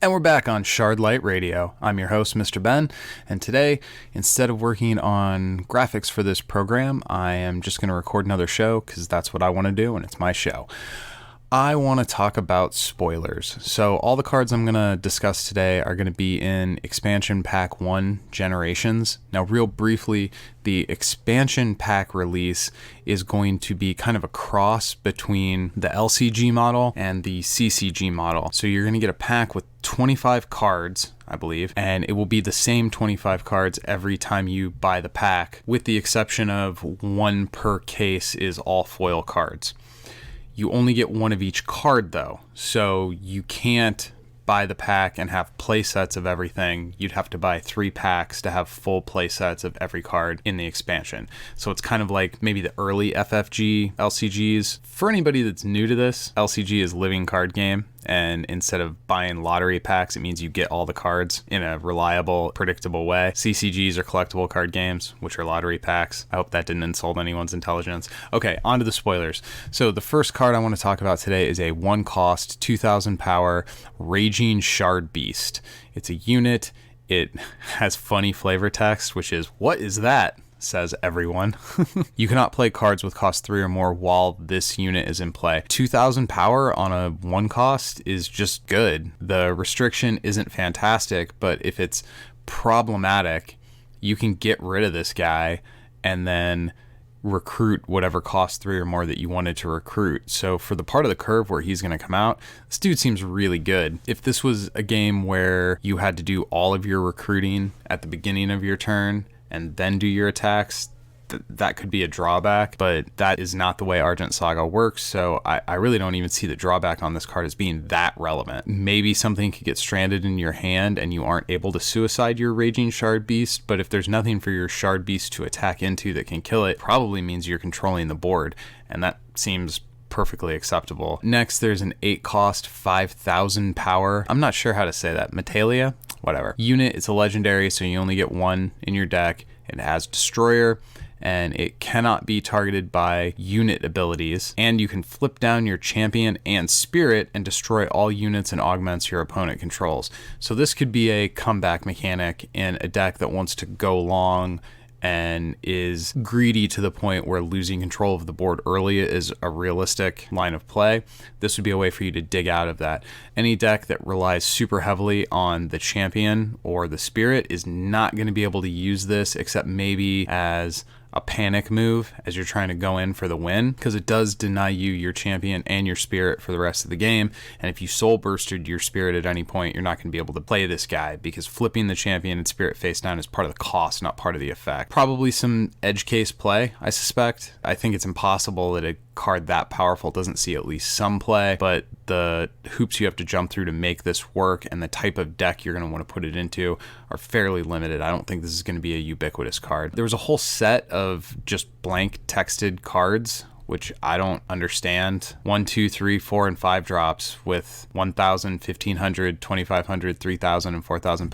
And we're back on Shardlight Radio. I'm your host, Mr. Ben, and today, instead of working on graphics for this program, I am just going to record another show because that's what I want to do, and it's my show. I want to talk about spoilers. So all the cards I'm going to discuss today are going to be in Expansion Pack 1 Generations. Now, real briefly, the Expansion Pack release is going to be kind of a cross between the LCG model and the CCG model. So you're going to get a pack with 25 cards, I believe, and it will be the same 25 cards every time you buy the pack, with the exception of one per case is all foil cards. You only get one of each card, though, so you can't buy the pack and have play sets of everything. You'd have to buy 3 packs to have full play sets of every card in the expansion. So it's kind of like maybe the early FFG LCGs. For anybody that's new to this, LCG is living card game, and instead of buying lottery packs, it means you get all the cards in a reliable, predictable way. CCGs are collectible card games, which are lottery packs. I hope that didn't insult anyone's intelligence. Okay, on to the spoilers. So the first card I want to talk about today is a 1-cost, 2,000 power Raging Shard Beast. It's a unit. It has funny flavor text, which is, "What is that?" says everyone. You cannot play cards with cost 3 or more while this unit is in play. 2,000 power on a 1 cost is just good. The restriction isn't fantastic, but if it's problematic, you can get rid of this guy and then recruit whatever cost 3 or more that you wanted to recruit. So for the part of the curve where he's going to come out, this dude seems really good. If this was a game where you had to do all of your recruiting at the beginning of your turn and then do your attacks, that could be a drawback, but that is not the way Argent Saga works, so I really don't even see the drawback on this card as being that relevant. Maybe something could get stranded in your hand and you aren't able to suicide your Raging Shard Beast, but if there's nothing for your Shard Beast to attack into that can kill it, probably means you're controlling the board, and that seems perfectly acceptable. Next, there's an 8-cost, 5,000 power, I'm not sure how to say that, Metalia? Whatever. Unit, it's a legendary, so you only get 1 in your deck. It has Destroyer, and it cannot be targeted by unit abilities, and you can flip down your champion and spirit and destroy all units and augments your opponent controls. So this could be a comeback mechanic in a deck that wants to go long and is greedy to the point where losing control of the board early is a realistic line of play. This would be a way for you to dig out of that. Any deck that relies super heavily on the champion or the spirit is not going to be able to use this, except maybe as a panic move as you're trying to go in for the win, because it does deny you your champion and your spirit for the rest of the game. And if you soul bursted your spirit at any point, you're not going to be able to play this guy, because flipping the champion and spirit face down is part of the cost, not part of the effect. Probably some edge case play, I suspect. I think it's impossible that a card that powerful doesn't see at least some play, but the hoops you have to jump through to make this work and the type of deck you're going to want to put it into are fairly limited. I don't think this is going to be a ubiquitous card. There was a whole set of just blank texted cards, which I don't understand. 1, 2, 3, 4, and 5 drops with 1,000, 1,500, 2,500, 3,000, and 4,000.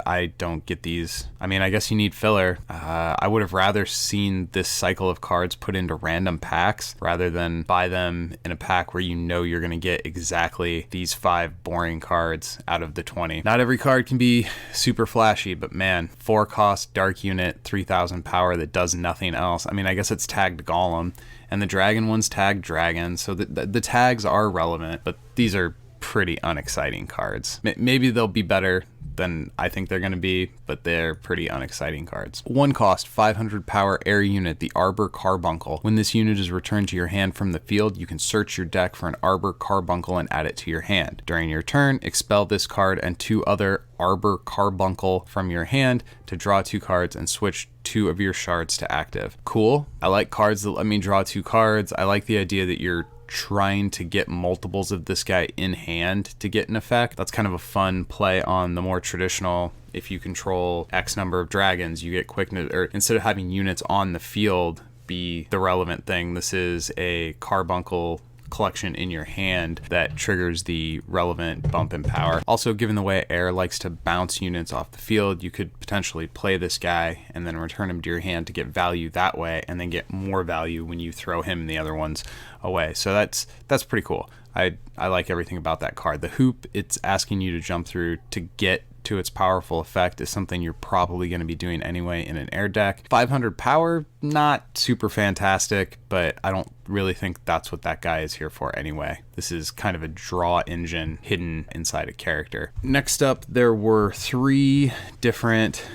I don't get these. I mean, I guess you need filler. I would have rather seen this cycle of cards put into random packs rather than buy them in a pack where you know you're going to get exactly these 5 boring cards out of the 20. Not every card can be super flashy, but man, 4-cost dark unit, 3,000 power that does nothing else. I mean, I guess it's tagged Golem, and the dragon one's tagged dragon, so the tags are relevant, but these are pretty unexciting cards. Maybe they'll be better than I think they're going to be, but they're pretty unexciting cards. 1-cost, 500 power air unit, the Arbor Carbuncle. When this unit is returned to your hand from the field, you can search your deck for an Arbor Carbuncle and add it to your hand. During your turn, expel this card and 2 other Arbor Carbuncle from your hand to draw 2 cards and switch 2 of your shards to active. Cool. I like cards that let me draw 2 cards. I like the idea that you're trying to get multiples of this guy in hand to get an effect. That's kind of a fun play on the more traditional, if you control X number of dragons, you get quickness, or instead of having units on the field be the relevant thing, this is a carbuncle collection in your hand that triggers the relevant bump in power. Also, given the way air likes to bounce units off the field, you could potentially play this guy and then return him to your hand to get value that way, and then get more value when you throw him and the other ones away. So that's pretty cool. I like everything about that card. The hoop it's asking you to jump through to get to its powerful effect is something you're probably going to be doing anyway in an air deck. 500 power, not super fantastic, but I don't really think that's what that guy is here for anyway. This is kind of a draw engine hidden inside a character. Next up, there were 3 different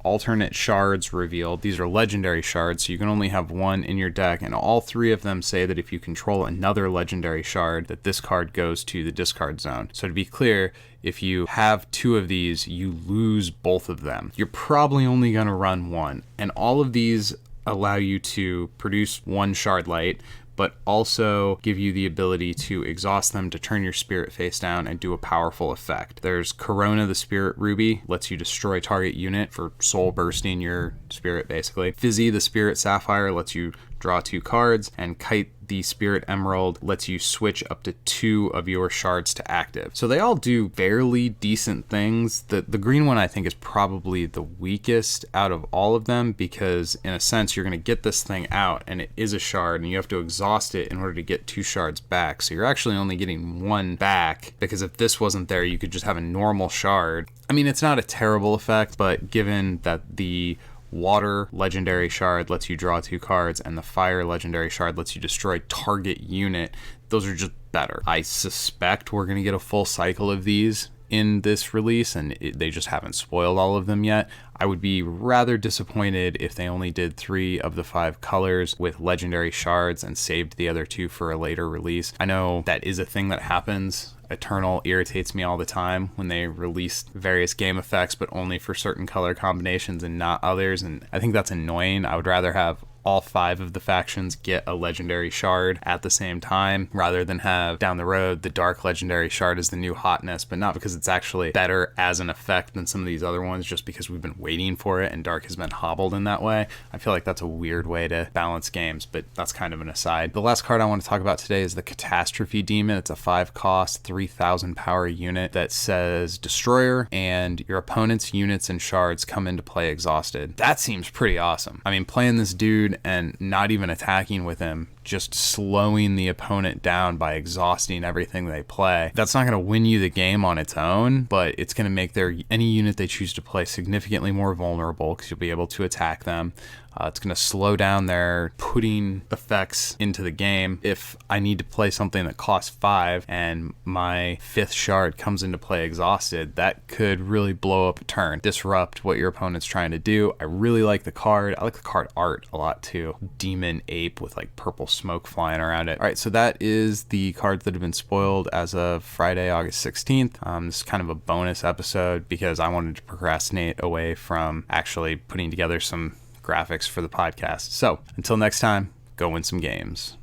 alternate shards revealed. These are legendary shards, so you can only have one in your deck, and all 3 of them say that if you control another legendary shard, that this card goes to the discard zone. So to be clear, if you have 2 of these, you lose both of them. You're probably only going to run 1, and all of these allow you to produce 1 Shardlight, but also give you the ability to exhaust them to turn your spirit face down and do a powerful effect. There's Corona the Spirit Ruby, lets you destroy target unit for soul bursting your spirit basically. Fizzy the Spirit Sapphire lets you draw 2 cards, and Kite the Spirit Emerald lets you switch up to 2 of your shards to active. So they all do fairly decent things. The green one I think is probably the weakest out of all of them, because in a sense you're going to get this thing out and it is a shard and you have to exhaust it in order to get 2 shards back. So you're actually only getting 1 back, because if this wasn't there you could just have a normal shard. I mean, it's not a terrible effect, but given that the Water legendary shard lets you draw 2 cards and the Fire legendary shard lets you destroy target unit, those are just better. I suspect we're going to get a full cycle of these in this release, and they just haven't spoiled all of them yet. I would be rather disappointed if they only did 3 of the 5 colors with legendary shards and saved the other 2 for a later release. I know that is a thing that happens. Eternal irritates me all the time when they release various game effects, but only for certain color combinations and not others, and I think that's annoying. I would rather have all 5 of the factions get a legendary shard at the same time, rather than have down the road the dark legendary shard is the new hotness, but not because it's actually better as an effect than some of these other ones, just because we've been waiting for it and dark has been hobbled in that way. I feel like that's a weird way to balance games, but that's kind of an aside. The last card I want to talk about today is the Catastrophe Demon. It's a 5 cost, 3000 power unit that says Destroyer, and your opponent's units and shards come into play exhausted. That seems pretty awesome. I mean, playing this dude and not even attacking with him, just slowing the opponent down by exhausting everything they play. That's not going to win you the game on its own, but it's going to make any unit they choose to play significantly more vulnerable, because you'll be able to attack them. It's going to slow down their putting effects into the game. If I need to play something that costs 5 and my 5th shard comes into play exhausted, that could really blow up a turn, disrupt what your opponent's trying to do. I really like the card. I like the card art a lot too. Demon ape with like purple smoke flying around it. All right, so that is the cards that have been spoiled as of Friday, August 16th. This is kind of a bonus episode because I wanted to procrastinate away from actually putting together some graphics for the podcast. So until next time, go win some games.